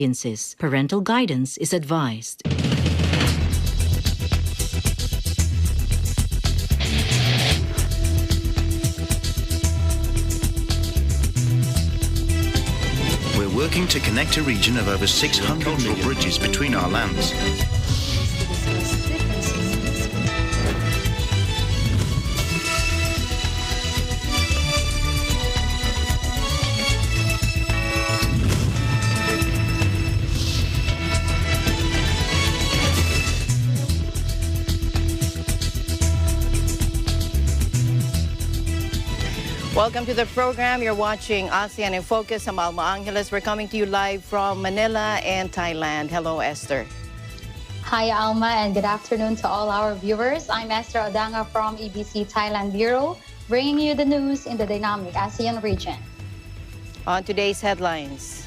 insists parental guidance is advised. We're working to connect a region of over 600 million bridges between our lands. Welcome to the program. You're watching ASEAN in Focus. I'm Alma Angeles. We're coming to you live from Manila and Thailand. Hello, Esther. Hi, Alma, and good afternoon to all our viewers. I'm Esther Odanga from EBC Thailand Bureau, bringing you the news in the dynamic ASEAN region. On today's headlines,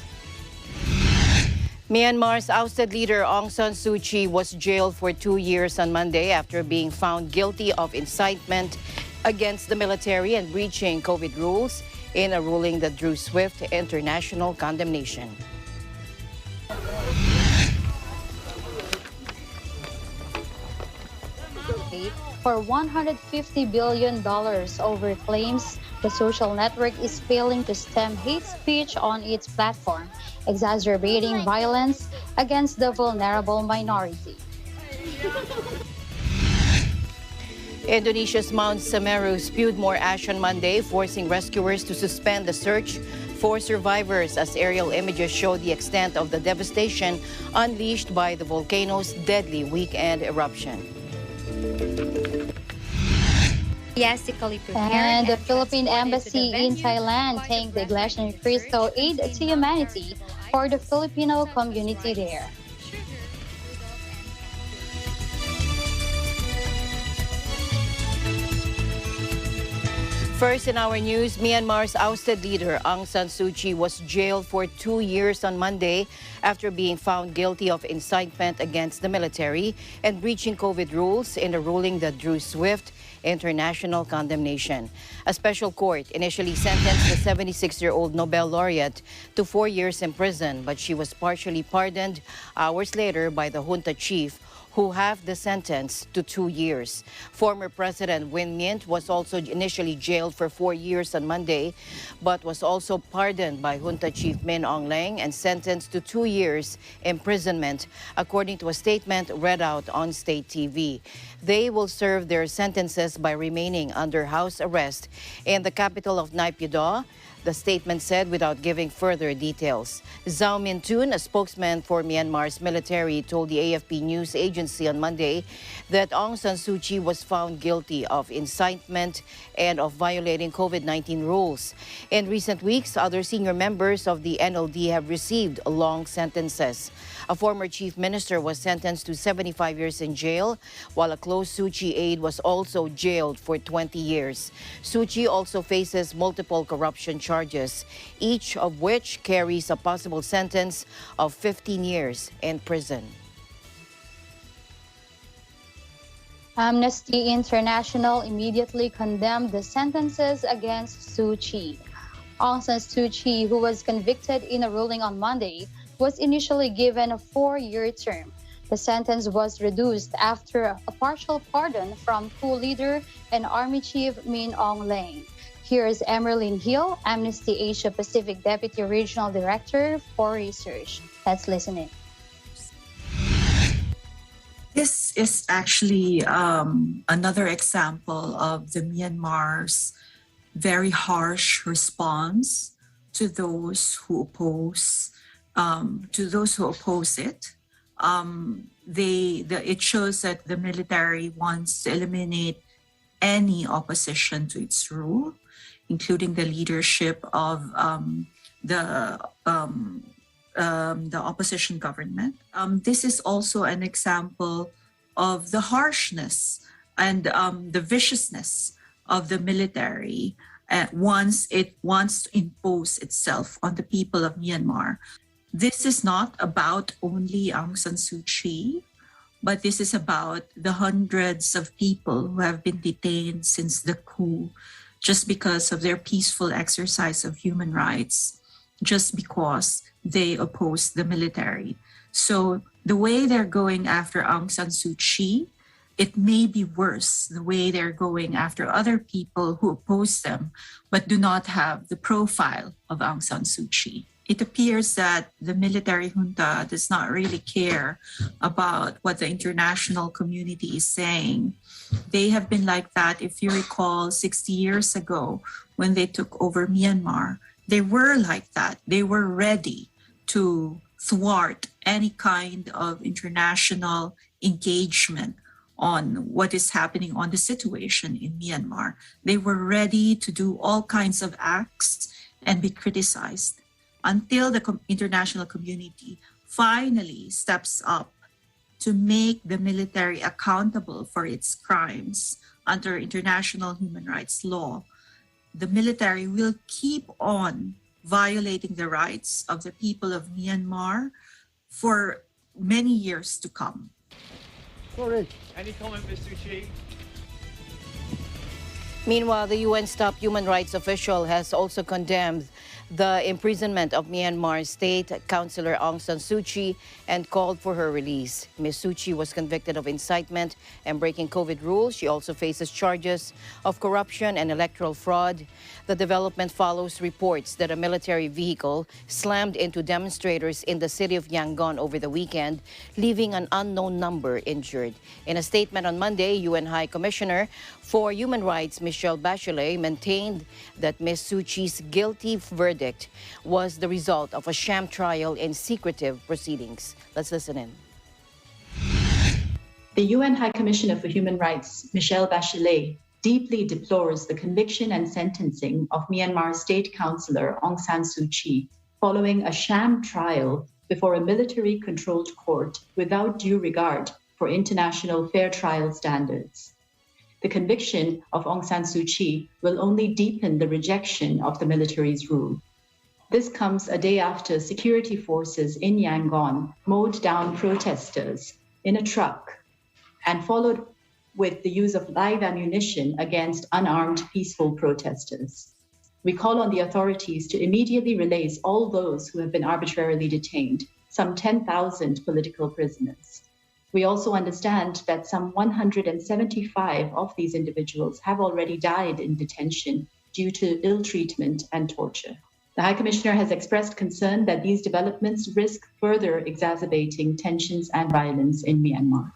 Myanmar's ousted leader Aung San Suu Kyi was jailed for 2 years on Monday after being found guilty of incitement against the military and breaching COVID rules in a ruling that drew swift international condemnation. For $150 billion over claims the social network is failing to stem hate speech on its platform, exacerbating violence against the vulnerable minority. Indonesia's Mount Semeru spewed more ash on Monday, forcing rescuers to suspend the search for survivors as aerial images show the extent of the devastation unleashed by the volcano's deadly weekend eruption. And the Philippine Embassy in Thailand thanked the Iglesia Ni Cristo Aid to Humanity for the Filipino community there. First in our news, Myanmar's ousted leader Aung San Suu Kyi was jailed for 2 years on Monday after being found guilty of incitement against the military and breaching COVID rules in a ruling that drew swift international condemnation. A special court initially sentenced the 76-year-old Nobel laureate to 4 years in prison, but she was partially pardoned hours later by the junta chief, who halved the sentence to 2 years. Former President Win Myint was also initially jailed for 4 years on Monday, but was also pardoned by Junta Chief Min Aung Hlaing and sentenced to 2 years imprisonment, according to a statement read out on state TV. They will serve their sentences by remaining under house arrest in the capital of Naypyidaw, the statement said, without giving further details. Zhao Mintun, a spokesman for Myanmar's military, told the AFP news agency on Monday that Aung San Suu Kyi was found guilty of incitement and of violating COVID-19 rules. In recent weeks, other senior members of the NLD have received long sentences. A former chief minister was sentenced to 75 years in jail, while a close Suu Kyi aide was also jailed for 20 years. Suu Kyi also faces multiple corruption charges, each of which carries a possible sentence of 15 years in prison. Amnesty International immediately condemned the sentences against Suu Kyi. Aung San Suu Kyi, who was convicted in a ruling on Monday, was initially given a 4-year term. The sentence was reduced after a partial pardon from coup leader and Army Chief Min Aung Hlaing. Here's Emerlyn Hill, Amnesty Asia Pacific Deputy Regional Director for Research. Let's listen in. This is actually another example of the Myanmar's very harsh response to those who oppose it. It shows that the military wants to eliminate any opposition to its rule, including the leadership of the opposition government. This is also an example of the harshness and the viciousness of the military once it wants to impose itself on the people of Myanmar. This is not about only Aung San Suu Kyi, but this is about the hundreds of people who have been detained since the coup just because of their peaceful exercise of human rights. just because they oppose the military. So the way they're going after Aung San Suu Kyi, it may be worse the way they're going after other people who oppose them but do not have the profile of Aung San Suu Kyi. It appears that the military junta does not really care about what the international community is saying. They have been like that, if you recall, 60 years ago when they took over Myanmar. They were like that. They were ready to thwart any kind of international engagement on what is happening on the situation in Myanmar. They were ready to do all kinds of acts and be criticized until the international community finally steps up to make the military accountable for its crimes under international human rights law. The military will keep on violating the rights of the people of Myanmar for many years to come. Sorry. Any comment, Ms. Suu Kyi? Meanwhile, the UN's top human rights official has also condemned the imprisonment of Myanmar State Councillor Aung San Suu Kyi and called for her release. Ms. Suu Kyi was convicted of incitement and breaking COVID rules. She also faces charges of corruption and electoral fraud. The development follows reports that a military vehicle slammed into demonstrators in the city of Yangon over the weekend, leaving an unknown number injured. In a statement on Monday, UN High Commissioner for Human Rights Michelle Bachelet maintained that Ms. Suu Kyi's guilty verdict was the result of a sham trial and secretive proceedings. Let's listen in. The UN High Commissioner for Human Rights, Michelle Bachelet, deeply deplores the conviction and sentencing of Myanmar State Councillor Aung San Suu Kyi following a sham trial before a military-controlled court without due regard for international fair trial standards. The conviction of Aung San Suu Kyi will only deepen the rejection of the military's rule. This comes a day after security forces in Yangon mowed down protesters in a truck and followed with the use of live ammunition against unarmed peaceful protesters. We call on the authorities to immediately release all those who have been arbitrarily detained, some 10,000 political prisoners. We also understand that some 175 of these individuals have already died in detention due to ill treatment and torture. The High Commissioner has expressed concern that these developments risk further exacerbating tensions and violence in Myanmar.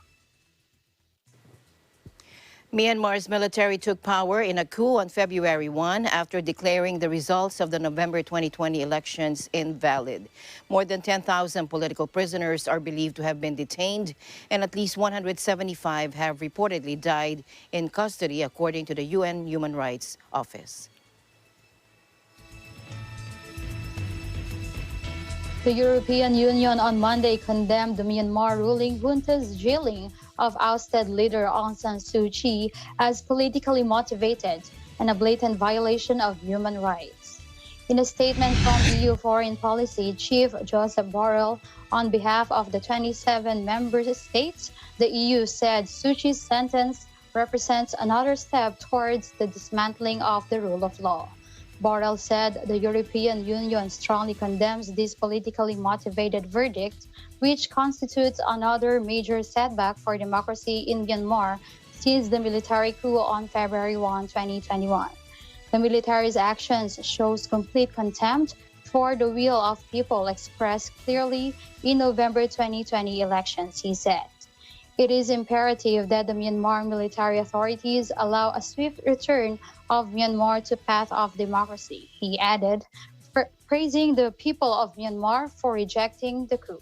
Myanmar's military took power in a coup on February 1 after declaring the results of the November 2020 elections invalid. More than 10,000 political prisoners are believed to have been detained, and at least 175 have reportedly died in custody, according to the UN Human Rights Office. The European Union on Monday condemned the Myanmar ruling junta's jailing of ousted leader Aung San Suu Kyi as politically motivated and a blatant violation of human rights. In a statement from EU Foreign Policy Chief Joseph Borrell, on behalf of the 27 member states, the EU said Suu Kyi's sentence represents another step towards the dismantling of the rule of law. Borrell said the European Union strongly condemns this politically motivated verdict, which constitutes another major setback for democracy in Myanmar since the military coup on February 1, 2021. The military's actions shows complete contempt for the will of people expressed clearly in November 2020 elections, he said. It is imperative that the Myanmar military authorities allow a swift return of Myanmar to path of democracy, he added, praising the people of Myanmar for rejecting the coup.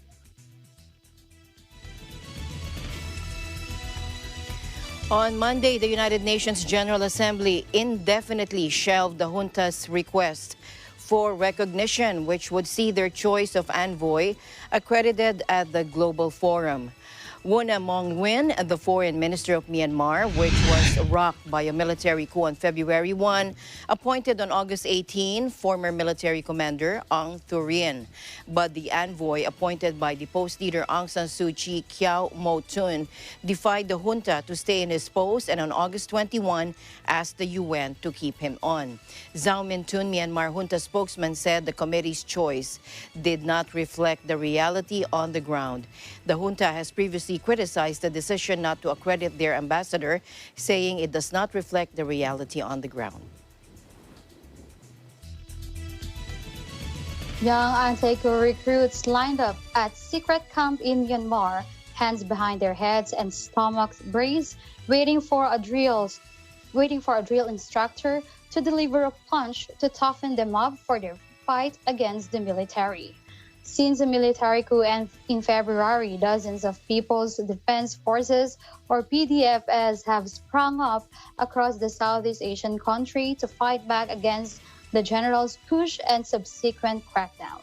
On Monday, the United Nations General Assembly indefinitely shelved the junta's request for recognition, which would see their choice of envoy accredited at the Global Forum. Won Maung-win, the foreign minister of Myanmar, which was rocked by a military coup on February 1, appointed on August 18 former military commander Aung Thurin. But the envoy appointed by deposed leader Aung San Suu Kyi, Kyaw Mo Tun, defied the junta to stay in his post and on August 21 asked the UN to keep him on. Zaw Min Tun, Myanmar junta spokesman, said the committee's choice did not reflect the reality on the ground. The junta has previously criticized the decision not to accredit their ambassador, saying it does not reflect the reality on the ground. Young anti-coup recruits lined up at secret camp in Myanmar, hands behind their heads and stomachs braced, waiting for a drill instructor to deliver a punch to toughen them up for their fight against the military. Since the military coup in February, dozens of People's Defense Forces, or PDFs, have sprung up across the Southeast Asian country to fight back against the general's push and subsequent crackdown.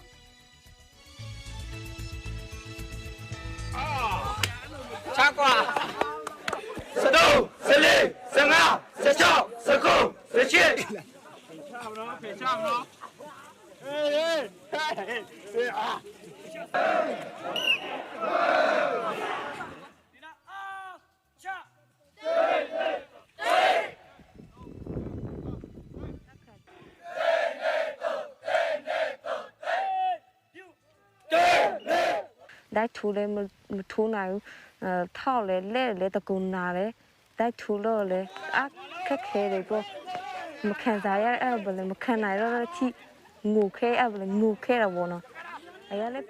That tool two now, tall, let the go now, that tool, I can't go. Mechanic, able, mechanic, move, able, move, care, one. I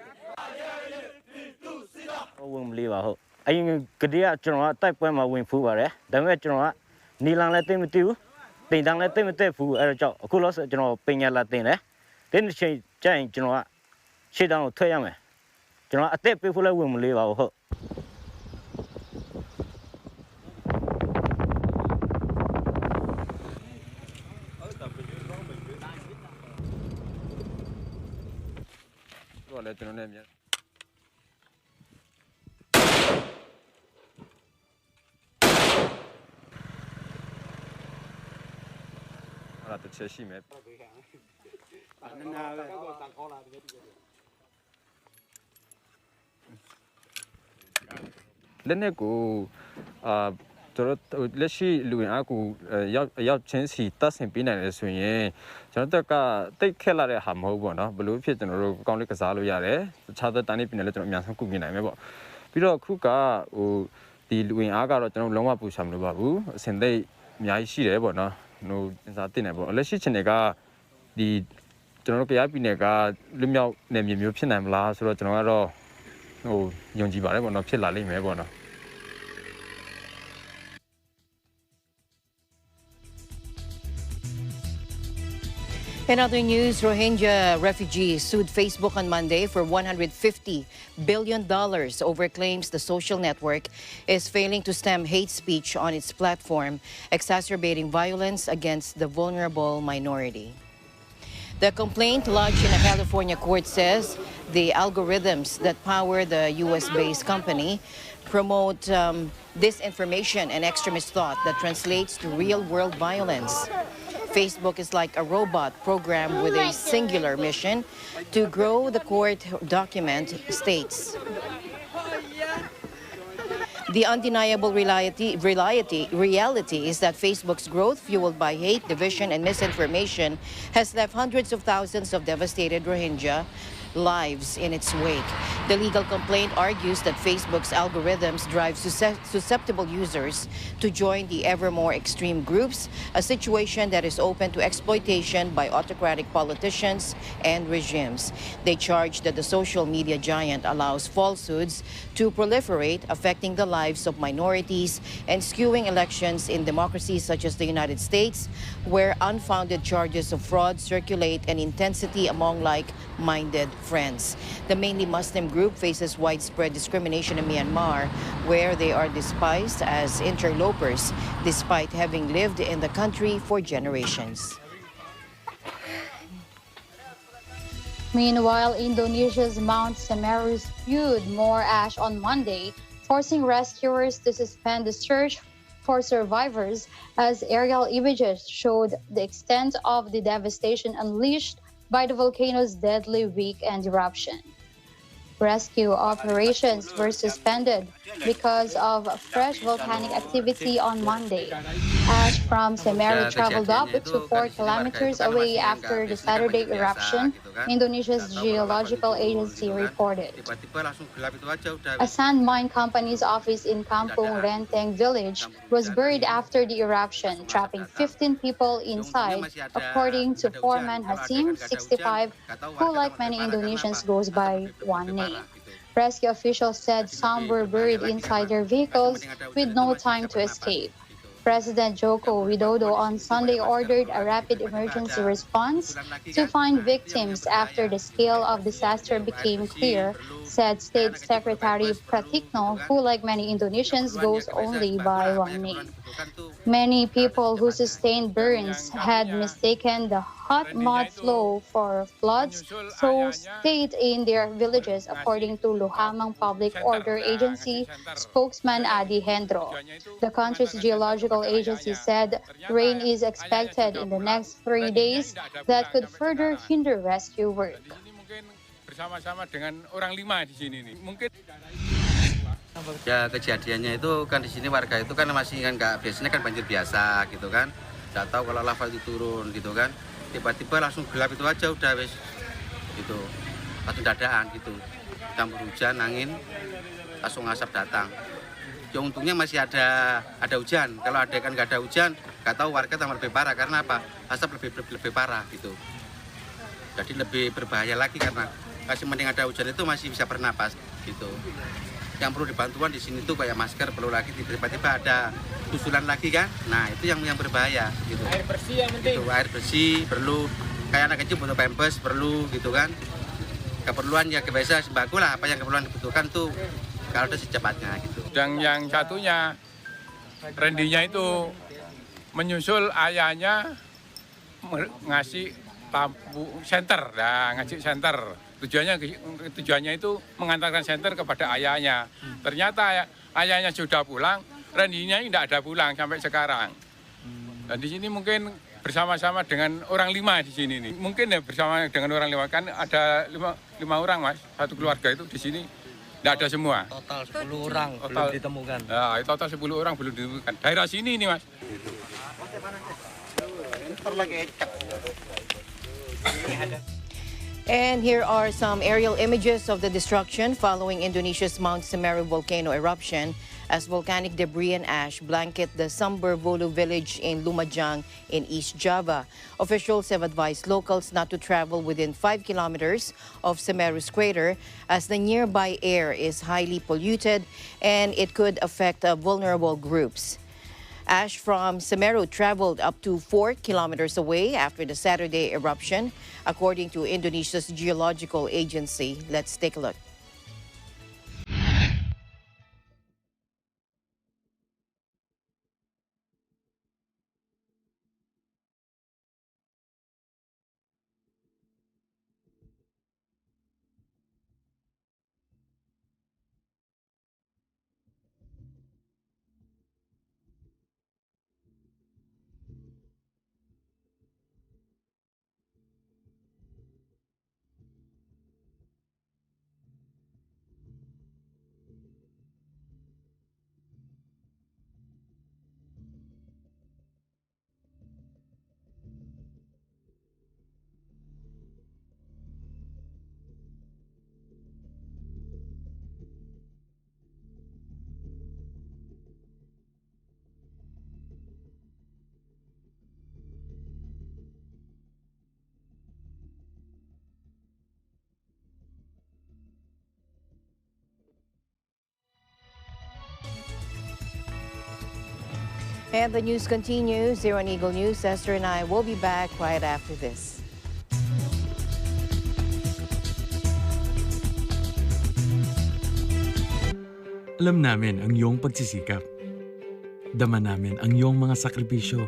won't believe I hope. I could get type when my wing food, the veteran, Nilang let them do. They don't let them take food at a job. Colos, General Pena Latina. Then change, General. She down to Yame. General, I think people won't believe our hope. Let you know name yet. I'll have to check him. Let me go. Let's see, Louis Aku, Yap Chance, he doesn't be an swing. Jonathan, take care of the Hamobo, Blue Pit and Rogan Casaluare, the Chata Tani Pinelli of Yansan cooking. I remember. Piro Kuka, the Louis Aga or Loma Pusham Babu, send they Miashi Ebona, no Satinabo. Let's see Chenega, the General Yapinega, Lumia, name Mupian and Las Rotanaro, no Yonji Barebo, no Pilali Mebona. In other news, Rohingya refugees sued Facebook on Monday for $150 billion over claims the social network is failing to stem hate speech on its platform, exacerbating violence against the vulnerable minority. The complaint lodged in a California court says the algorithms that power the U.S.-based company promote disinformation and extremist thought that translates to real-world violence. Facebook is like a robot programmed with a singular mission to grow, the court document states. The undeniable reality is that Facebook's growth, fueled by hate, division, and misinformation, has left hundreds of thousands of devastated Rohingya lives in its wake. The legal complaint argues that Facebook's algorithms drive susceptible users to join the ever more extreme groups, a situation that is open to exploitation by autocratic politicians and regimes. They charge that the social media giant allows falsehoods to proliferate, affecting the lives of minorities and skewing elections in democracies such as the United States, where unfounded charges of fraud circulate and intensity among like-minded friends. The mainly Muslim group faces widespread discrimination in Myanmar, where they are despised as interlopers, despite having lived in the country for generations. Meanwhile, Indonesia's Mount Semeru spewed more ash on Monday, forcing rescuers to suspend the search for survivors as aerial images showed the extent of the devastation unleashed by the volcano's deadly weekend eruption. Rescue operations were suspended because of fresh volcanic activity on Monday. Ash from Semeru traveled up to 4 kilometers away after the Saturday eruption, Indonesia's geological agency reported. A sand mine company's office in Kampung Renteng village was buried after the eruption, trapping 15 people inside, according to foreman Hasim, 65, who, like many Indonesians, goes by one name. Rescue officials said some were buried inside their vehicles with no time to escape. President Joko Widodo on Sunday ordered a rapid emergency response to find victims after the scale of disaster became clear, said State Secretary Pratikno, who, like many Indonesians, goes only by one name. Many people who sustained burns had mistaken the hot mud flow for floods, so stayed in their villages, according to Luhamang Public Order Agency spokesman Adi Hendro. The country's geological agency said rain is expected in the next 3 days that could further hinder rescue work. Bersama-sama dengan orang 5 di sini nih. Mungkin ya kejadiannya itu kan di sini warga itu kan masih kan nggak biasanya kan banjir biasa gitu kan, nggak tahu kalau lava itu turun gitu kan, tiba-tiba langsung gelap itu aja udah wes gitu, langsung dadaan gitu, campur hujan angin langsung asap datang. Ya untungnya masih ada hujan, kalau ada kan nggak ada hujan nggak tahu warga tambah lebih parah karena apa, asap lebih parah gitu, jadi lebih berbahaya lagi karena masih mending ada hujan itu masih bisa bernapas gitu. Yang perlu dibantuan di sini tuh kayak masker perlu lagi, tiba-tiba ada susulan lagi kan, nah itu yang berbahaya gitu. air bersih yang penting. Gitu, air bersih perlu, kayak anak kecil butuh pampers perlu gitu kan. Keperluan ya biasa sembako lah, apa yang keperluan dibutuhkan tuh kalau ada secepatnya gitu. Dan yang satunya Randinya itu menyusul ayahnya ngasih lampu senter, nah ngasih senter. Tujuannya itu mengantarkan senter kepada ayahnya. Ternyata ayahnya sudah pulang, Randinya tidak ada pulang sampai sekarang. Dan di sini mungkin bersama-sama dengan orang 5 di sini nih. Mungkin ya bersama dengan orang 5 kan ada 5 orang mas, satu keluarga itu di sini tidak ada semua. Total 10 orang belum ditemukan. Nah, total 10 orang belum ditemukan. Daerah sini nih mas. And here are some aerial images of the destruction following Indonesia's Mount Semeru volcano eruption as volcanic debris and ash blanket the Sumber-Volu village in Lumajang in East Java. Officials have advised locals not to travel within 5 kilometers of Semeru's crater as the nearby air is highly polluted and it could affect vulnerable groups. Ash from Semeru traveled up to 4 kilometers away after the Saturday eruption, according to Indonesia's geological agency. Let's take a look. And the news continues. Zero and Eagle News. Esther and I will be back right after this. Alam namin ang iyong pagsisikap. Dama namin ang iyong mga sakripisyo.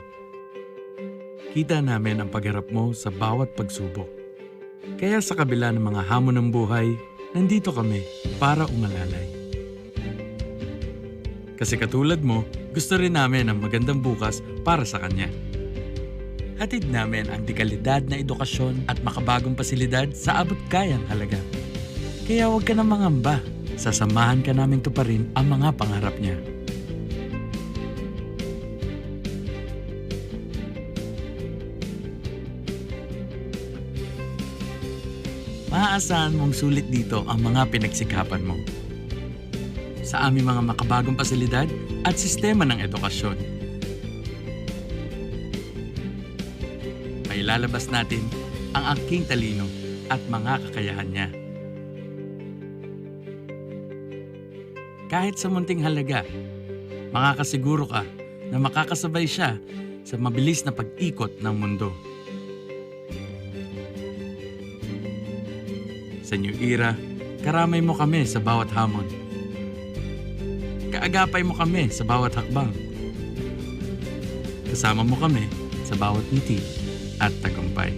Kita namin ang pagharap mo sa bawat pagsubok. Kaya sa kabila ng mga hamon ng buhay, nandito kami para umalalay. Kasi katulad mo, gusto rin namin ang magandang bukas para sa kanya. Hatid namin ang dekalidad na edukasyon at makabagong pasilidad sa abot kayang halaga. Kaya huwag ka na mangamba. Sasamahan ka namin tuparin ang mga pangarap niya. Maaasahan mong sulit dito ang mga pinagsikapan mo. Sa aming mga makabagong pasilidad at sistema ng edukasyon. May lalabas natin ang aking talino at mga kakayahan niya. Kahit sa munting halaga, makakasiguro ka na makakasabay siya sa mabilis na pag-ikot ng mundo. Sa New Era, karamay mo kami sa bawat hamon. Kaagapay mo kami sa bawat hakbang. Kasama mo kami sa bawat ngiti at tagumpay.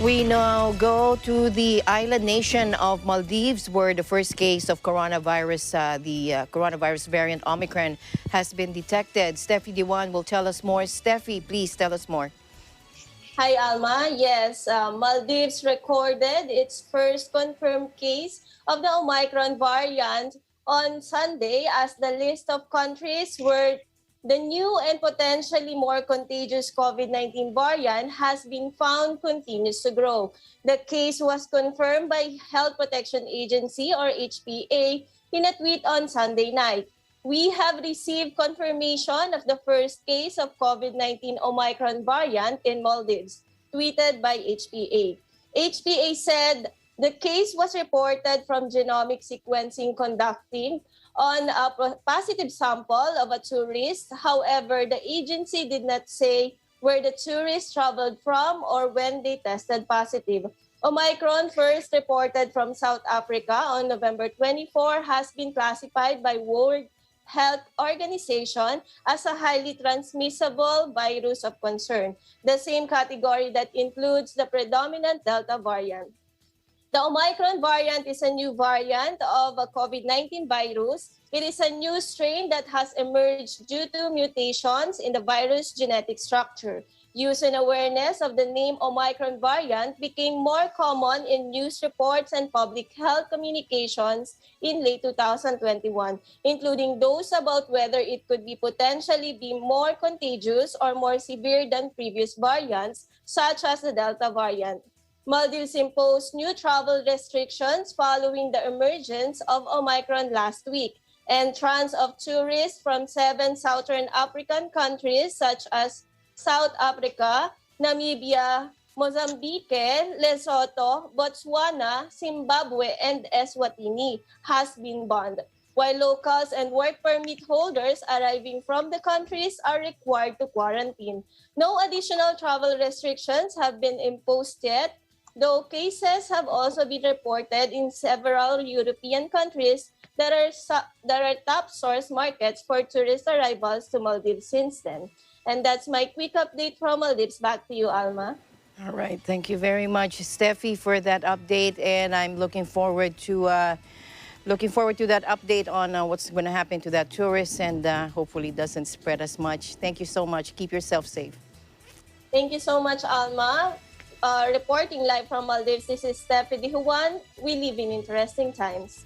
We now go to the island nation of Maldives, where the first case of coronavirus, the coronavirus variant Omicron, has been detected. Steffi Diwan will tell us more. Steffi, please tell us more. Hi, Alma. Yes, Maldives recorded its first confirmed case of the Omicron variant on Sunday as the list of countries where the new and potentially more contagious COVID-19 variant has been found continues to grow. The case was confirmed by Health Protection Agency or HPA in a tweet on Sunday night. We have received confirmation of the first case of COVID-19 Omicron variant in Maldives, tweeted by HPA. HPA said the case was reported from genomic sequencing conducting on a positive sample of a tourist. However, the agency did not say where the tourist traveled from or when they tested positive. Omicron, first reported from South Africa on November 24, has been classified by World Health Organization as a highly transmissible virus of concern, the same category that includes the predominant Delta variant. The Omicron variant is a new variant of a COVID-19 virus. It is a new strain that has emerged due to mutations in the virus genetic structure. Use and awareness of the name Omicron variant became more common in news reports and public health communications in late 2021, including those about whether it could be potentially be more contagious or more severe than previous variants, such as the Delta variant. Maldives imposed new travel restrictions following the emergence of Omicron last week. Entrance of tourists from 7 Southern African countries such as South Africa, Namibia, Mozambique, Lesotho, Botswana, Zimbabwe, and Eswatini has been banned, while locals and work permit holders arriving from the countries are required to quarantine. No additional travel restrictions have been imposed yet, though cases have also been reported in several European countries that are top source markets for tourist arrivals to Maldives since then. And that's my quick update from Maldives. Back to you, Alma. All right. Thank you very much, Steffi, for that update. And I'm looking forward to that update on what's going to happen to that tourist, and hopefully it doesn't spread as much. Thank you so much. Keep yourself safe. Thank you so much, Alma. Reporting live from Maldives, this is Steffi Dihuan. We live in interesting times.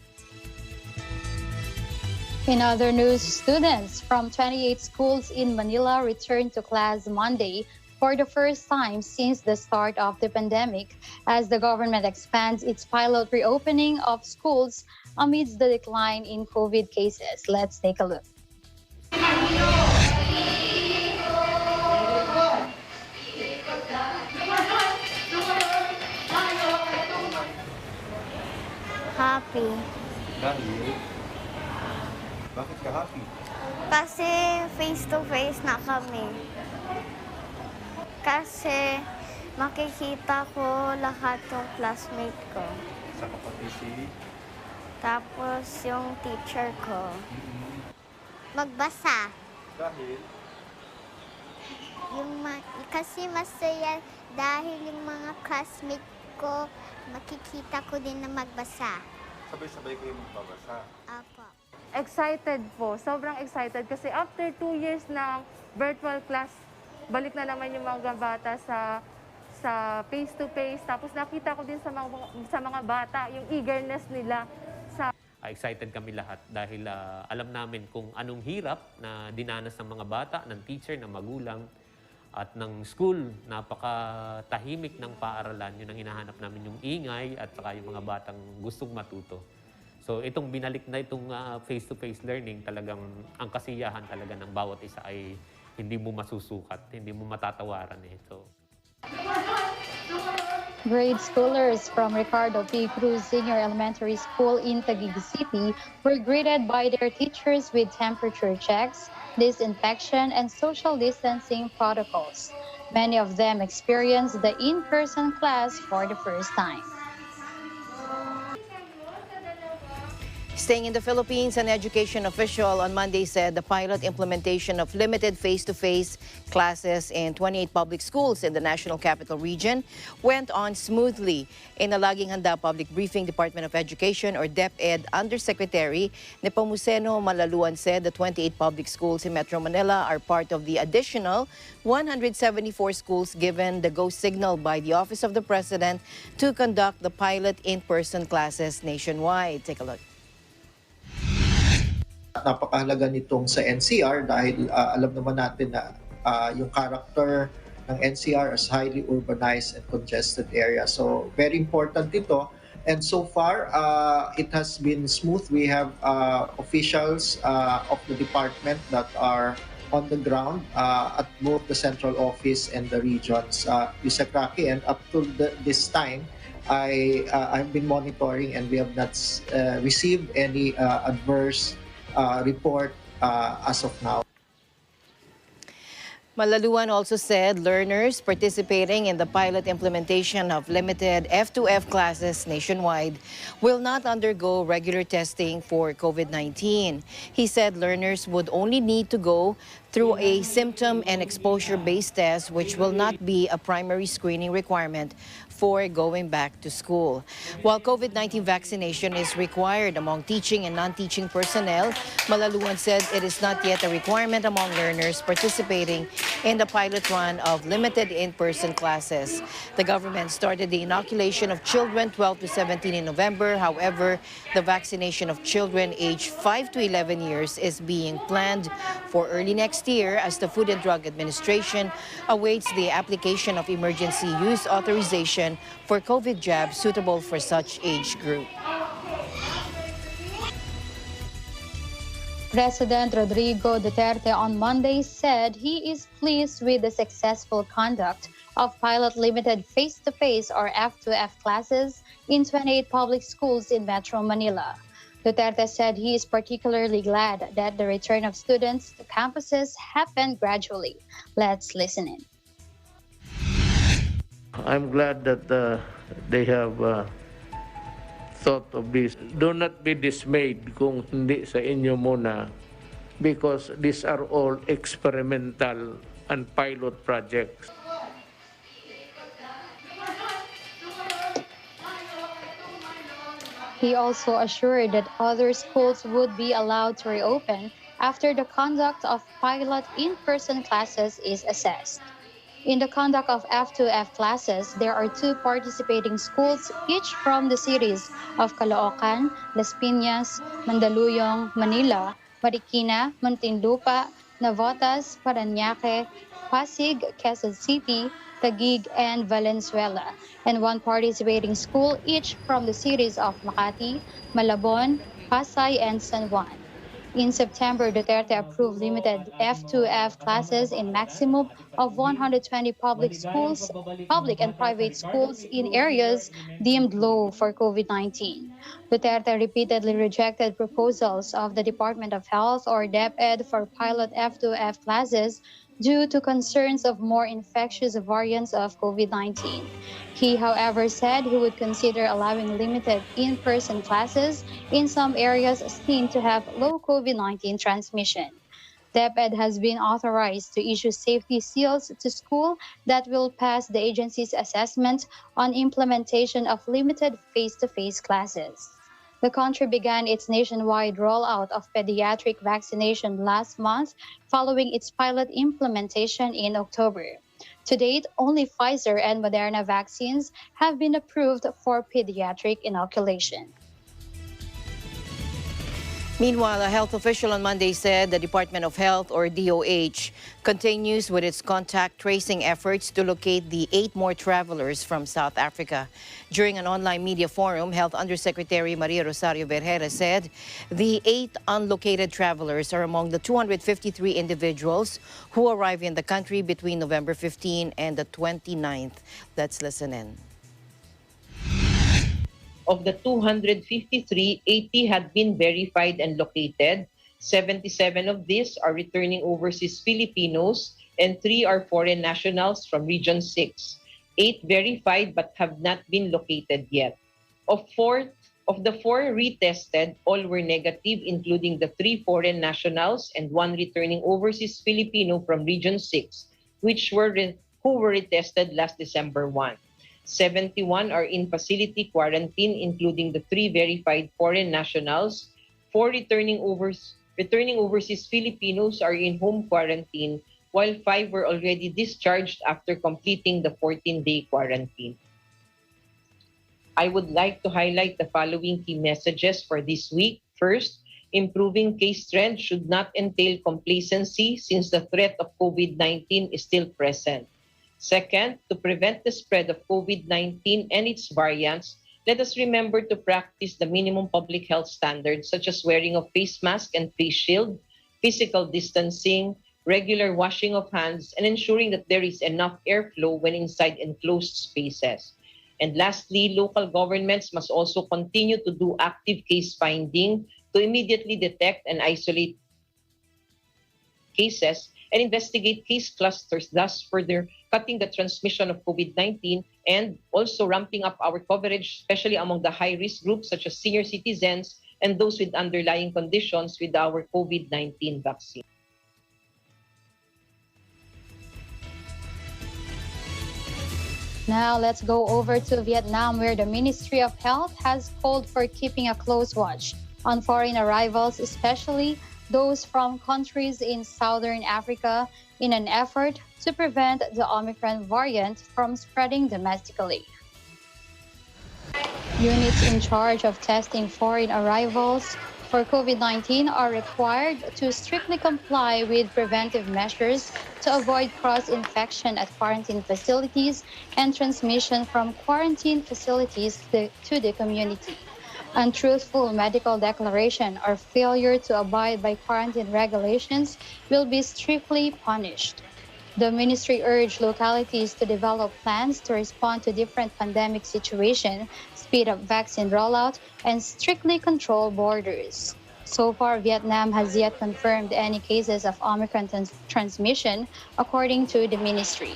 In other news, students from 28 schools in Manila returned to class Monday for the first time since the start of the pandemic, as the government expands its pilot reopening of schools amidst the decline in COVID cases. Let's take a look. Happy. Dahil? Bakit ka happy? Kasi face-to-face na kami. Kasi makikita ko lahat ng classmate ko. Sa kapatid si? Tapos yung teacher ko. Magbasa. Dahil? Kasi masaya dahil yung mga classmate ko, makikita ko din na magbasa. Sabay-sabay kayo magbabasa. Apo. Excited po. Sobrang excited kasi after 2 years ng virtual class, balik na naman yung mga bata sa face-to-face. Tapos nakita ko din sa mga bata yung eagerness nila sa excited kami lahat dahil alam namin kung anong hirap na dinanas ng mga bata, ng teacher, ng magulang at ng school. Napakatahimik ng paaralan. Yun ang hinahanap namin, yung ingay at saka yung mga batang gustong matuto. So itong binalik na itong face-to-face learning, talagang ang kasiyahan talaga ng bawat isa ay hindi mo masusukat, hindi mo matatawaran eh. So, Grade schoolers from Ricardo P. Cruz Senior Elementary School in Taguig City were greeted by their teachers with temperature checks, disinfection, and social distancing protocols. Many of them experienced the in-person class for the first time. Staying in the Philippines, an education official on Monday said the pilot implementation of limited face-to-face classes in 28 public schools in the National Capital Region went on smoothly. In a laging handa public briefing, Department of Education or DepEd Undersecretary Nepomuceno Malaluan said the 28 public schools in Metro Manila are part of the additional 174 schools given the go signal by the Office of the President to conduct the pilot in-person classes nationwide. Take a look. Napakahalaga nitong sa NCR dahil alam naman natin na yung character ng NCR as highly urbanized and congested area. So very important ito. And so far, it has been smooth. We have officials of the department that are on the ground at both the central office and the regions. Yusakraki, and up to this time, I've been monitoring and we have not received any adverse report as of now. Malaluan also said learners participating in the pilot implementation of limited F2F classes nationwide will not undergo regular testing for COVID-19. He said learners would only need to go through a symptom and exposure-based test, which will not be a primary screening requirement for going back to school. While COVID-19 vaccination is required among teaching and non-teaching personnel, Malaluan said it is not yet a requirement among learners participating in the pilot run of limited in-person classes. The government started the inoculation of children 12 to 17 in November. However, the vaccination of children aged 5 to 11 years is being planned for early next year as the Food and Drug Administration awaits the application of emergency use authorization for COVID jabs suitable for such age group. President Rodrigo Duterte on Monday said he is pleased with the successful conduct of pilot limited face-to-face or F2F classes in 28 public schools in Metro Manila. Duterte said he is particularly glad that the return of students to campuses happened gradually. Let's listen in. I'm glad that they have thought of this. Do not be dismayed kung hindi sa inyo muna, because these are all experimental and pilot projects. He also assured that other schools would be allowed to reopen after the conduct of pilot in-person classes is assessed. In the conduct of F2F classes, there are 2 participating schools, each from the cities of Caloocan, Las Piñas, Mandaluyong, Manila, Marikina, Muntinlupa, Navotas, Parañaque, Pasig, Quezon City, Taguig, and Valenzuela, and one participating school each from the cities of Makati, Malabon, Pasay, and San Juan. In September, Duterte approved limited F2F classes in maximum of 120 public and private schools in areas deemed low for COVID-19. Duterte repeatedly rejected proposals of the Department of Health or DepEd for pilot F2F classes due to concerns of more infectious variants of COVID-19. He, however, said he would consider allowing limited in-person classes in some areas seen to have low COVID-19 transmission. DepEd has been authorized to issue safety seals to school that will pass the agency's assessment on implementation of limited face-to-face classes. The country began its nationwide rollout of pediatric vaccination last month following its pilot implementation in October. To date, only Pfizer and Moderna vaccines have been approved for pediatric inoculation. Meanwhile, a health official on Monday said the Department of Health, or DOH, continues with its contact tracing efforts to locate the 8 more travelers from South Africa. During an online media forum, Health Undersecretary Maria Rosario Berjera said the 8 unlocated travelers are among the 253 individuals who arrived in the country between November 15 and the 29th. Let's listen in. Of the 253, 80 had been verified and located. 77 of these are returning overseas Filipinos and 3 are foreign nationals from Region 6. 8 verified but have not been located yet. Of the 4 retested, all were negative, including the 3 foreign nationals and 1 returning overseas Filipino from Region 6, who were retested last December 1. 71 are in facility quarantine, including the 3 verified foreign nationals. 4 returning overseas Filipinos are in home quarantine, while 5 were already discharged after completing the 14-day quarantine. I would like to highlight the following key messages for this week. First, improving case trend should not entail complacency since the threat of COVID-19 is still present. Second, to prevent the spread of COVID-19 and its variants, let us remember to practice the minimum public health standards such as wearing of face mask and face shield, physical distancing, regular washing of hands, and ensuring that there is enough airflow when inside enclosed spaces. And lastly, local governments must also continue to do active case finding to immediately detect and isolate cases and investigate case clusters, thus further cutting the transmission of COVID-19 and also ramping up our coverage, especially among the high-risk groups such as senior citizens and those with underlying conditions with our COVID-19 vaccine. Now let's go over to Vietnam, where the Ministry of Health has called for keeping a close watch on foreign arrivals, especially those from countries in Southern Africa, in an effort to prevent the Omicron variant from spreading domestically. Units in charge of testing foreign arrivals for COVID-19 are required to strictly comply with preventive measures to avoid cross-infection at quarantine facilities and transmission from quarantine facilities to the community. Untruthful medical declaration or failure to abide by quarantine regulations will be strictly punished. The ministry urged localities to develop plans to respond to different pandemic situations, speed up vaccine rollout, and strictly control borders. So far, Vietnam has yet confirmed any cases of Omicron transmission, according to the ministry.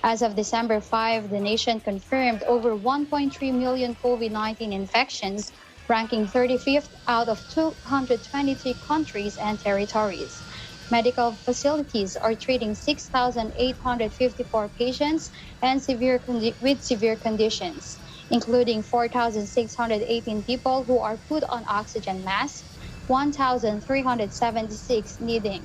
As of December 5, the nation confirmed over 1.3 million COVID-19 infections, ranking 35th out of 223 countries and territories. Medical facilities are treating 6,854 patients and with severe conditions, including 4,618 people who are put on oxygen masks, 1,376 needing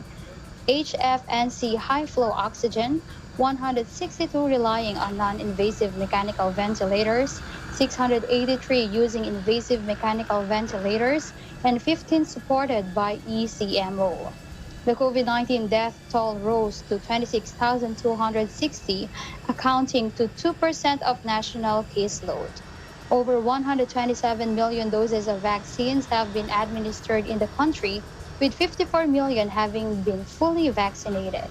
HFNC high-flow oxygen, 162 relying on non-invasive mechanical ventilators, 683 using invasive mechanical ventilators, and 15 supported by ECMO. The COVID-19 death toll rose to 26,260, accounting to 2% of national caseload. Over 127 million doses of vaccines have been administered in the country, with 54 million having been fully vaccinated.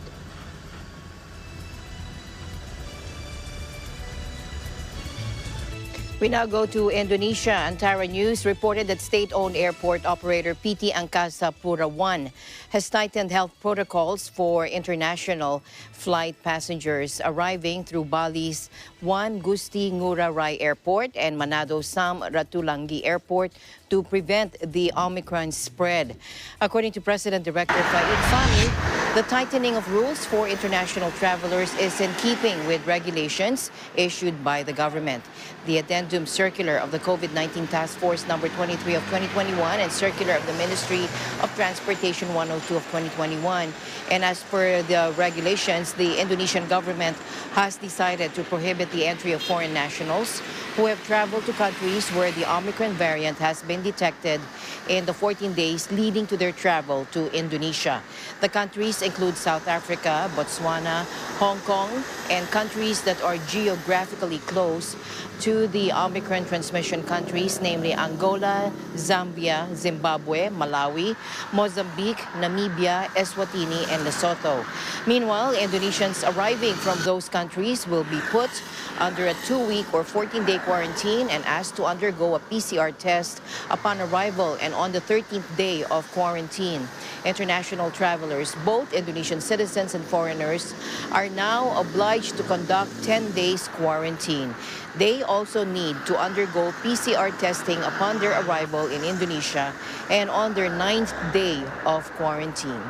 We now go to Indonesia. Antara News reported that state-owned airport operator PT Angkasa Pura I has tightened health protocols for international flight passengers arriving through Bali's Wan Gusti Ngurah Rai Airport and Manado Sam Ratulangi Airport to prevent the Omicron spread. According to President Director Fahid Fahmi, the tightening of rules for international travelers is in keeping with regulations issued by the government. The addendum circular of the COVID-19 Task Force number 23 of 2021 and circular of the Ministry of Transportation 102 of 2021. And as per the regulations, the Indonesian government has decided to prohibit the entry of foreign nationals who have traveled to countries where the Omicron variant has been detected in the 14 days leading to their travel to Indonesia. The countries include South Africa, Botswana, Hong Kong, and countries that are geographically close to the Omicron transmission countries, namely Angola, Zambia, Zimbabwe, Malawi, Mozambique, Namibia, Eswatini, and Lesotho. Meanwhile, Indonesians arriving from those countries will be put under a 2-week or 14-day quarantine and asked to undergo a PCR test upon arrival and on the 13th day of quarantine. International travelers, both Indonesian citizens and foreigners, are now obliged to conduct 10 days quarantine. They also need to undergo PCR testing upon their arrival in Indonesia and on their 9th day of quarantine.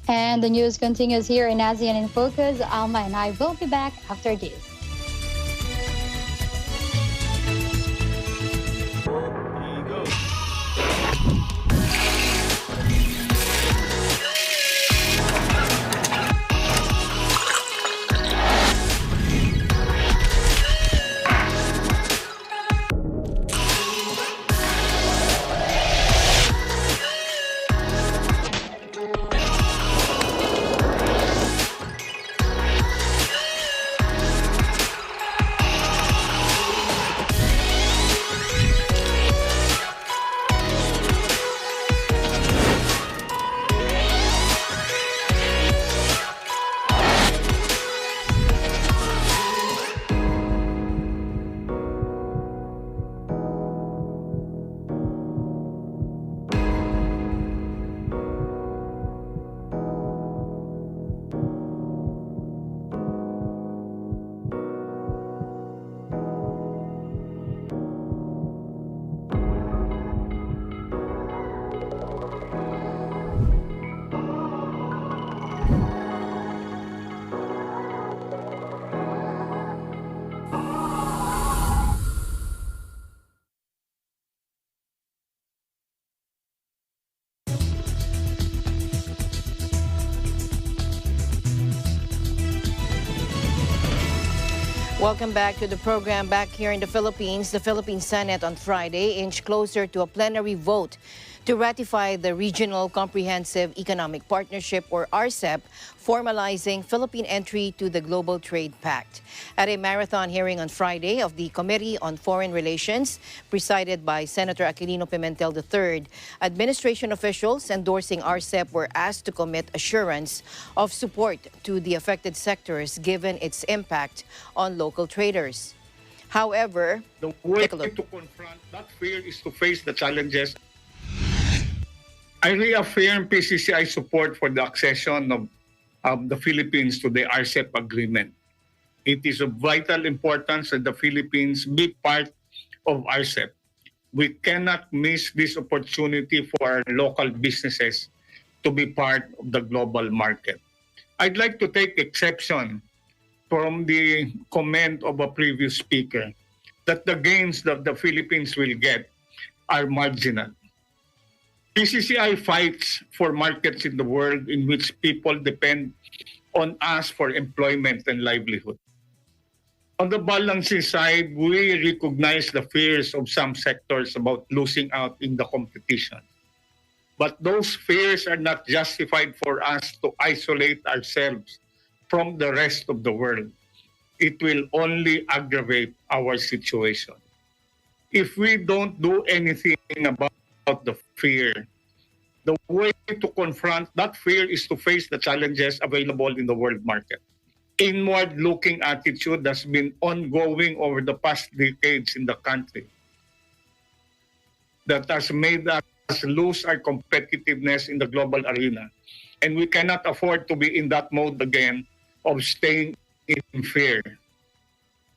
And the news continues here in ASEAN in Focus. Alma and I will be back after this. Welcome back to the program. Back here in the Philippines, the Philippine Senate on Friday inched closer to a plenary vote to ratify the Regional Comprehensive Economic Partnership, or RCEP, formalizing Philippine entry to the Global Trade Pact. At a marathon hearing on Friday of the Committee on Foreign Relations, presided by Senator Aquilino Pimentel III, administration officials endorsing RCEP were asked to commit assurance of support to the affected sectors given its impact on local traders. However, the way to confront that fear is to face the challenges. I reaffirm PCCI support for the accession of the Philippines to the RCEP agreement. It is of vital importance that the Philippines be part of RCEP. We cannot miss this opportunity for our local businesses to be part of the global market. I'd like to take exception from the comment of a previous speaker that the gains that the Philippines will get are marginal. PCCI fights for markets in the world in which people depend on us for employment and livelihood. On the balancing side, we recognize the fears of some sectors about losing out in the competition. But those fears are not justified for us to isolate ourselves from the rest of the world. It will only aggravate our situation. If we don't do anything about the fear, the way to confront that fear is to face the challenges available in the world market. Inward-looking attitude has been ongoing over the past decades in the country that has made us lose our competitiveness in the global arena. And we cannot afford to be in that mode again of staying in fear.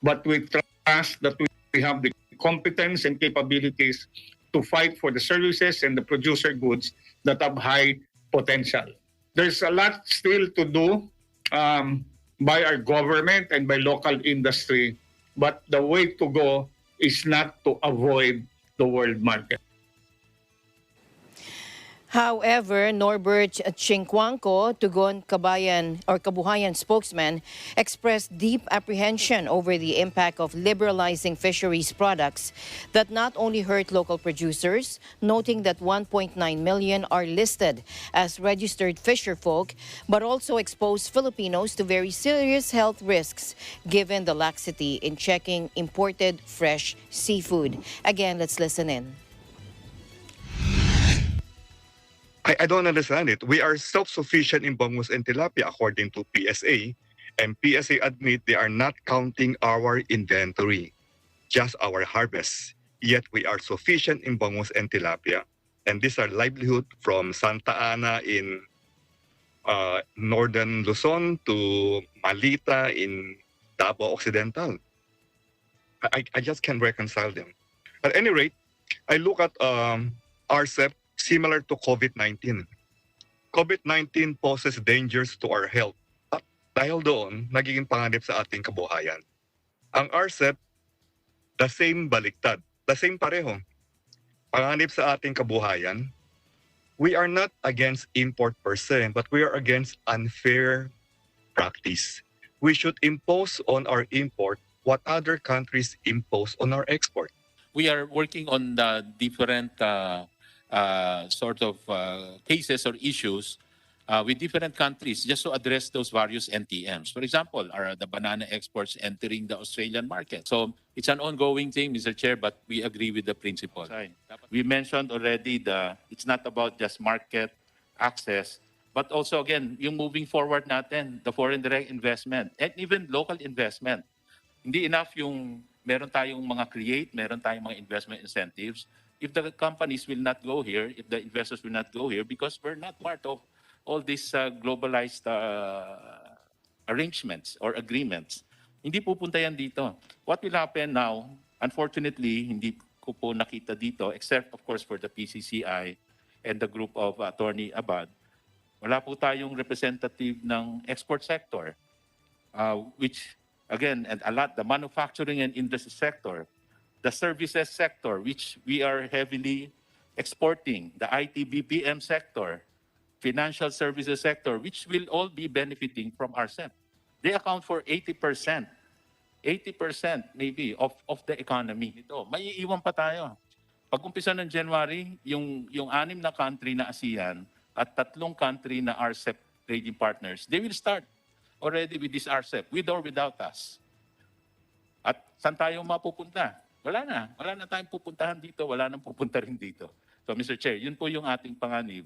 But we trust that we have the competence and capabilities to fight for the services and the producer goods that have high potential. There's a lot still to do by our government and by local industry, but the way to go is not to avoid the world market. However, Norbert Chinquanco, Tugon Kabuhayan spokesman, expressed deep apprehension over the impact of liberalizing fisheries products that not only hurt local producers, noting that 1.9 million are listed as registered fisherfolk, but also expose Filipinos to very serious health risks given the laxity in checking imported fresh seafood. Again, let's listen in. I don't understand it. We are self-sufficient in bangus and tilapia according to PSA, and PSA admit they are not counting our inventory, just our harvest. Yet we are sufficient in bangus and tilapia, and these are livelihood from Santa Ana in northern Luzon to Malita in Davao Occidental. I just can't reconcile them. At any rate, I look at RCEP similar to COVID-19. COVID-19 poses dangers to our health. At dahil doon, nagiging panganib sa ating kabuhayan. Ang RCEP, the same baliktad, the same pareho. Panganib sa ating kabuhayan, we are not against import per se, but we are against unfair practice. We should impose on our import what other countries impose on our export. We are working on the different cases or issues with different countries just to address those various NTMs. For example, are the banana exports entering the Australian market? So it's an ongoing thing, Mr. Chair, but we agree with the principle. We mentioned already it's not about just market access, but also again, yung moving forward natin, the foreign direct investment and even local investment. Hindi enough yung meron tayong meron tayong mga investment incentives. If the companies will not go here, if the investors will not go here, because we're not part of all these globalized arrangements or agreements, hindi pupunta yan dito. What will happen now, unfortunately, hindi ko po nakita dito, except of course for the PCCI and the group of Attorney Abad, wala po tayong representative ng export sector, which again, and a lot, the manufacturing and industry sector, the services sector, which we are heavily exporting, the IT BPM sector, financial services sector, which will all be benefiting from RCEP. They account for 80% maybe of the economy. Ito, may iiwan pa tayo. Pag-umpisa ng January, yung 6 na country na ASEAN at 3 country na RCEP trading partners, they will start already with this RCEP, with or without us. At saan tayo mapupunta? Wala na tayong pupuntahan dito, wala nang pupunta rin dito. So Mr. Chair, yun po yung ating panganib.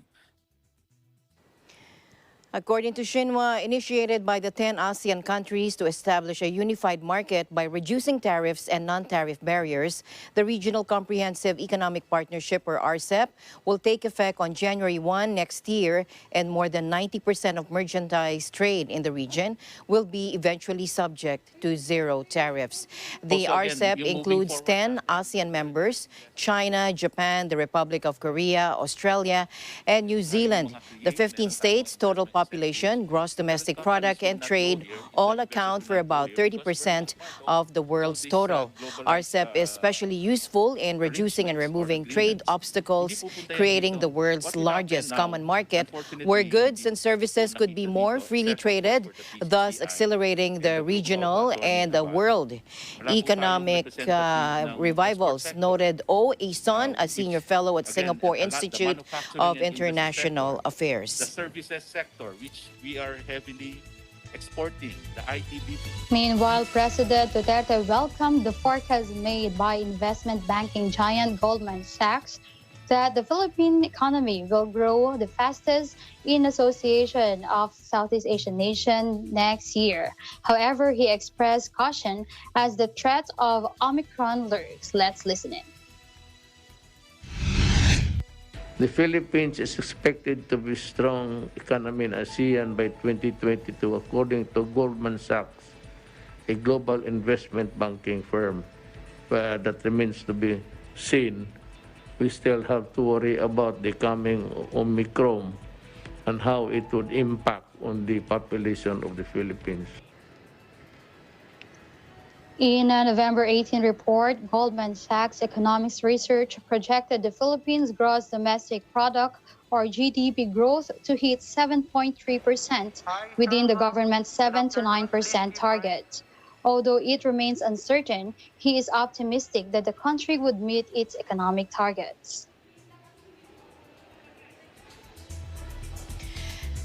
According to Xinhua, initiated by the 10 ASEAN countries to establish a unified market by reducing tariffs and non-tariff barriers, the Regional Comprehensive Economic Partnership, or RCEP, will take effect on January 1 next year, and more than 90% of merchandise trade in the region will be eventually subject to zero tariffs. The RCEP includes 10 ASEAN members: China, Japan, the Republic of Korea, Australia, and New Zealand. The 15 states' total population, gross domestic product, and trade all account for about 30% of the world's total. RCEP is especially useful in reducing and removing trade obstacles, creating the world's largest common market where goods and services could be more freely traded, thus accelerating the regional and the world economic revivals, noted O. Eason, a senior fellow at Singapore Institute of International Affairs. The services sector, which we are heavily exporting, the ITB. Meanwhile, President Duterte welcomed the forecast made by investment banking giant Goldman Sachs that the Philippine economy will grow the fastest in association of Southeast Asian nation next year. However, he expressed caution as the threat of Omicron lurks. Let's listen in. The Philippines is expected to be a strong economy in ASEAN by 2022, according to Goldman Sachs, a global investment banking firm. That remains to be seen. We still have to worry about the coming Omicron and how it would impact on the population of the Philippines. In a November 18 report, Goldman Sachs Economics Research projected the Philippines' gross domestic product, or GDP, growth to hit 7.3% within the government's 7 to 9% target. Although it remains uncertain, he is optimistic that the country would meet its economic targets.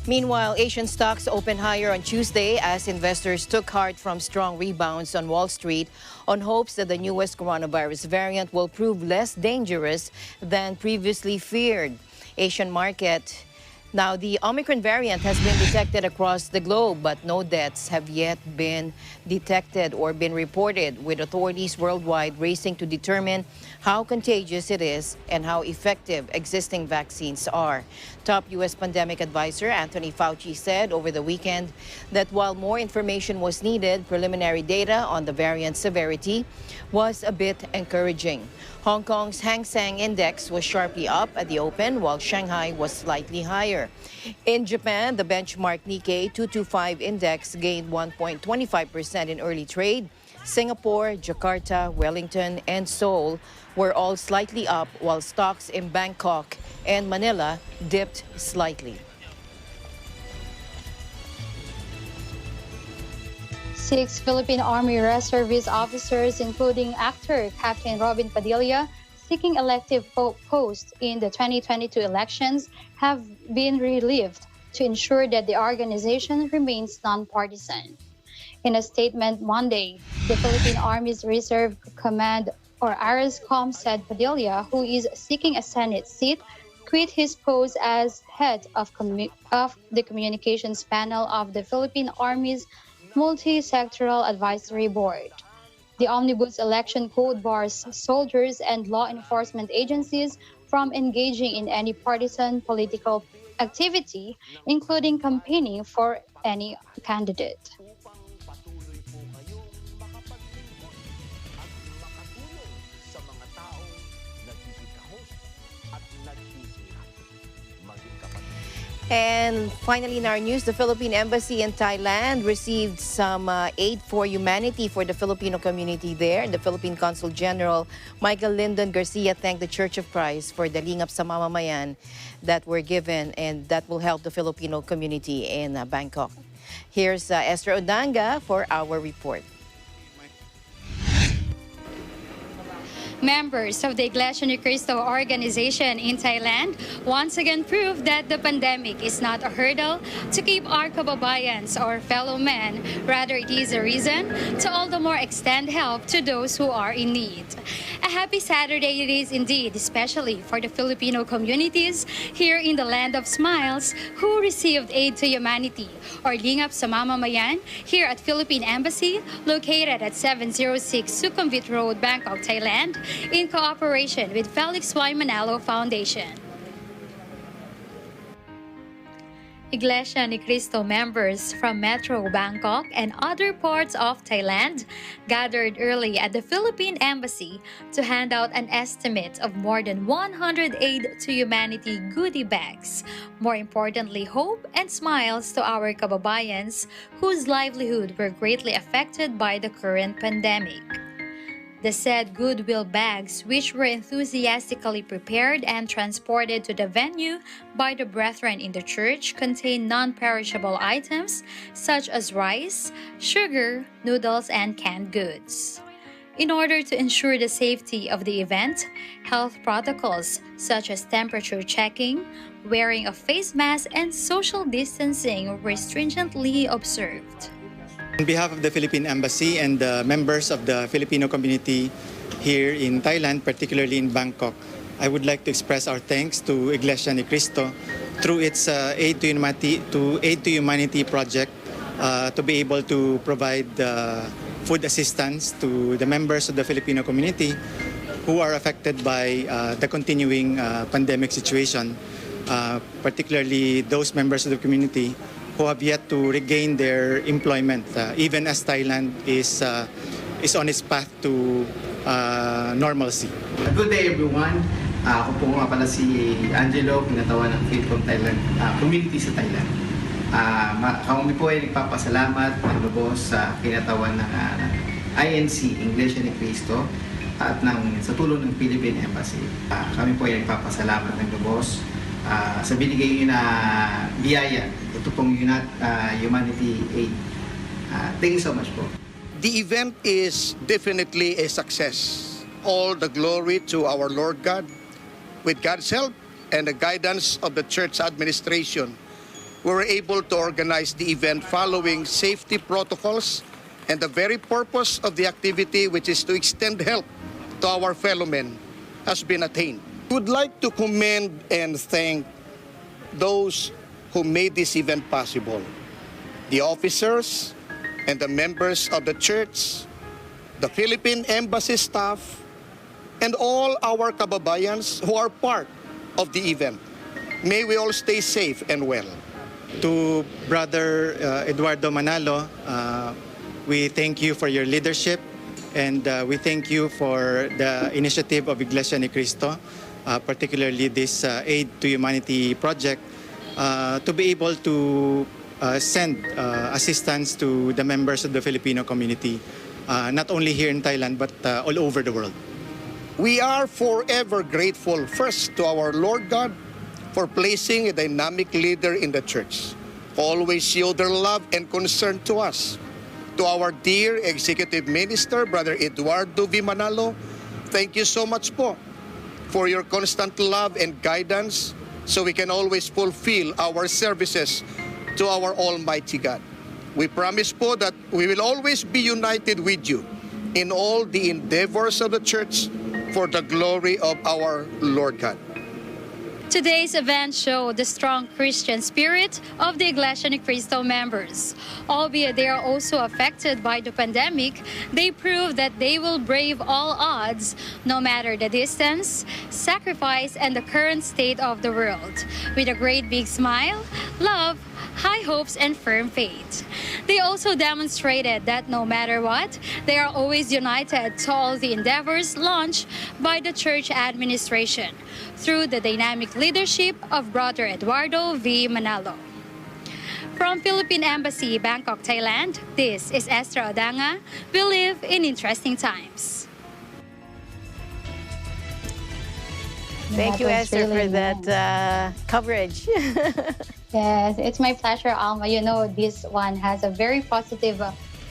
Meanwhile, Asian stocks opened higher on Tuesday as investors took heart from strong rebounds on Wall Street on hopes that the newest coronavirus variant will prove less dangerous than previously feared. Asian market. Now, the Omicron variant has been detected across the globe, but no deaths have yet been detected or been reported, with authorities worldwide racing to determine how contagious it is and how effective existing vaccines are. Top U.S. pandemic advisor Anthony Fauci said over the weekend that while more information was needed, preliminary data on the variant's severity was a bit encouraging. Hong Kong's Hang Seng Index was sharply up at the open, while Shanghai was slightly higher. In Japan, the benchmark Nikkei 225 index gained 1.25% in early trade. Singapore, Jakarta, Wellington, and Seoul were all slightly up, while stocks in Bangkok and Manila dipped slightly. 6 Philippine Army Reservist officers, including actor Captain Robin Padilla, seeking elective posts in the 2022 elections, have been relieved to ensure that the organization remains nonpartisan. In a statement Monday, the Philippine Army's Reserve Command, or ARSCOM, said Padilla, who is seeking a Senate seat, quit his post as head of the communications panel of the Philippine Army's Multi-Sectoral Advisory Board. The Omnibus Election Code bars soldiers and law enforcement agencies from engaging in any partisan political activity, including campaigning for any candidate. And finally, in our news, the Philippine Embassy in Thailand received some aid for humanity for the Filipino community there. The Philippine Consul General Michael Lyndon Garcia thanked the Church of Christ for the lingap sa mamamayan that were given and that will help the Filipino community in Bangkok. Here's Esther Odanga for our report. Members of the Iglesia Ni Cristo organization in Thailand once again proved that the pandemic is not a hurdle to keep our kababayans or fellow men. Rather, it is a reason to all the more extend help to those who are in need. A happy Saturday it is indeed, especially for the Filipino communities here in the Land of Smiles who received aid to humanity, or lingap sa mamamayan, here at Philippine Embassy, located at 706 Sukhumvit Road, Bangkok, Thailand, in cooperation with Felix Y. Manalo Foundation. Iglesia ni Cristo members from Metro Bangkok and other parts of Thailand gathered early at the Philippine Embassy to hand out an estimate of more than 100 aid to humanity goodie bags. More importantly, hope and smiles to our kababayans whose livelihood were greatly affected by the current pandemic. The said goodwill bags, which were enthusiastically prepared and transported to the venue by the brethren in the church, contain non-perishable items such as rice, sugar, noodles, and canned goods. In order to ensure the safety of the event, health protocols such as temperature checking, wearing of face masks, and social distancing were stringently observed. On behalf of the Philippine Embassy and the members of the Filipino community here in Thailand, particularly in Bangkok, I would like to express our thanks to Iglesia ni Cristo through its Aid to Humanity project to be able to provide food assistance to the members of the Filipino community who are affected by the continuing pandemic situation, particularly those members of the community who have yet to regain their employment, even as Thailand is on its path to normalcy. Good day everyone. Ako po nga pala si Angelo, kinatawan ng Faith from Thailand community sa Thailand. Kami po ay nagpapasalamat ng lubos sa kinatawan ng INC, Iglesia ni Cristo, at sa tulong ng Philippine Embassy. Kami po ay nagpapasalamat ng lubos sa binigay niyo na biyaya. Ito pong humanity aid. Thank you so much po. The event is definitely a success. All the glory to our Lord God. With God's help and the guidance of the church administration, we were able to organize the event following safety protocols, and the very purpose of the activity, which is to extend help to our fellow men, has been attained. I would like to commend and thank those who made this event possible. The officers and the members of the church, the Philippine Embassy staff, and all our kababayans who are part of the event. May we all stay safe and well. To Brother Eduardo Manalo, we thank you for your leadership, and we thank you for the initiative of Iglesia ni Cristo, particularly this Aid to Humanity project, to be able to send assistance to the members of the Filipino community, not only here in Thailand, but all over the world. We are forever grateful first to our Lord God for placing a dynamic leader in the church, who always show their love and concern to us. To our dear Executive Minister, Brother Eduardo V. Manalo, thank you so much po for your constant love and guidance, so we can always fulfill our services to our Almighty God. We promise po that we will always be united with you in all the endeavors of the church for the glory of our Lord God. Today's event showed the strong Christian spirit of the Iglesia ni Cristo members. Albeit they are also affected by the pandemic, they prove that they will brave all odds, no matter the distance, sacrifice, and the current state of the world, with a great big smile, love, high hopes, and firm faith. They also demonstrated that no matter what, they are always united to all the endeavors launched by the church administration through the dynamic leadership of Brother Eduardo V. Manalo. From Philippine Embassy, Bangkok, Thailand, this is Esther Odanga. We live in interesting times. Thank you, Esther, for that coverage. Yes, it's my pleasure, Alma. You know, this one has a very positive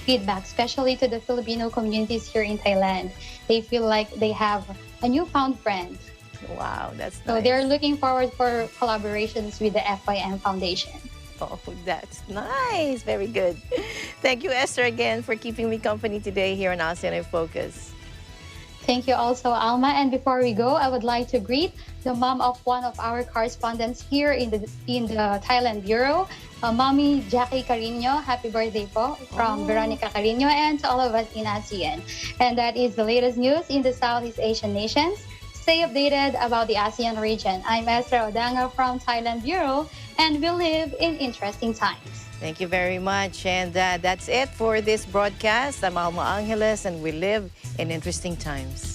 feedback, especially to the Filipino communities here in Thailand. They feel like they have a newfound friend. Wow, that's So nice. they're looking forward for collaborations with the FYM Foundation. Oh, that's nice. Very good. Thank you, Esther, again, for keeping me company today here on ASEAN in Focus. Thank you also, Alma. And before we go, I would like to greet the mom of one of our correspondents here in the Thailand Bureau, Mommy Jackie Carino. Happy birthday po from Veronica Carino and to all of us in ASEAN. And that is the latest news in the Southeast Asian nations. Stay updated about the ASEAN region. I'm Esther Odanga from Thailand Bureau, and we live in interesting times. Thank you very much. And that's it for this broadcast. I'm Alma Angeles, and we live in interesting times.